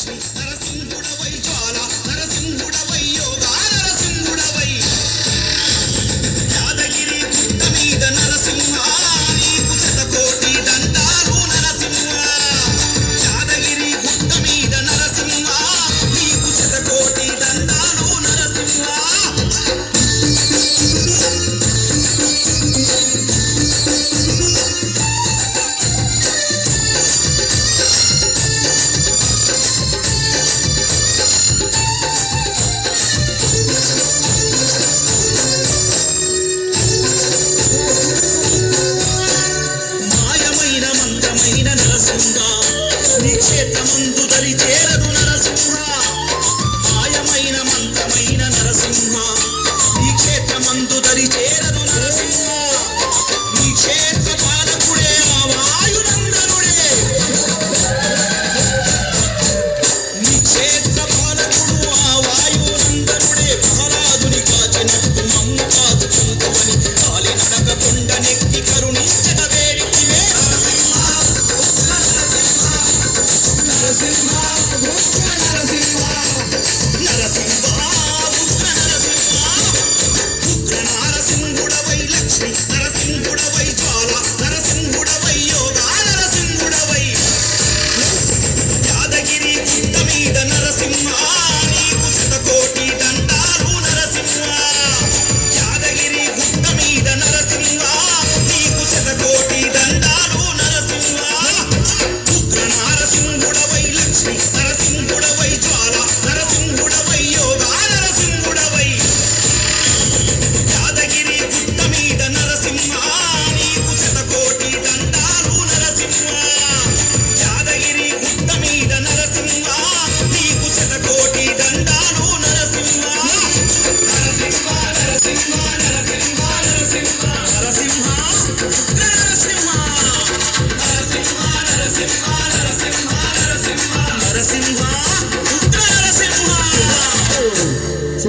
లక్ష్మి నరసింహుడవై జ్వాల నరసింహుడవై యోగా నరసింహుడవై యాదగిరి గుట్ట మీద నరసింహ నీకు శతకోటి దండాలు నరసింహ యాదగిరి గుట్ట మీద నరసింహ నీకు శతకోటి దండాలు నరసింహ నీ క్షేత్రమందు దరి చేరదు నరసింహ మాయమైన మంత్రమైన నరసింహ నీ క్షేత్రమందు దరి చేరదు నరసింహ నీ క్షేత్ర పాలకుడే ఆ వాయునందనుడే నీ క్షేత్ర పాలకుడు ఆ వాయునందనుడే ప్రహ్లాదుని కాచినట్టు మమ్ము కాచుకుంటవని కాలి నడక కొండ నెక్కి కరుణించక వేడికివే నరసింహ ఉగ్ర నరసింహ నరసింహ ఉగ్ర నరసింహ ఉగ్ర నరసింహుడవై లక్ష్మి నరసింహుడవై జ్వాల నరసింహుడవై యోగా నరసింహుడవై యాదగిరి గుట్ట మీద నరసింహ నీకు శతకోటి దండాలు నరసింహ యాదగిరి గుట్ట మీద నరసింహ నీకు శతకోటి దండాలు నరసింహ ఉగ్ర నరసింహుడవై లక్ష్మి నరసింహుడవై జ్వాల నరసింహుడవై యోగా నరసింహుడవై యాదగిరి గుట్ట మీద నరసింహ నీకు శతకోటి దండాలు నరసింహ యాదగిరి గుట్ట మీద నరసింహ నీకు శతకోటి దండాలు నరసింహ నరసింహ నరసింహ నరసింహ నరసింహ నరసింహ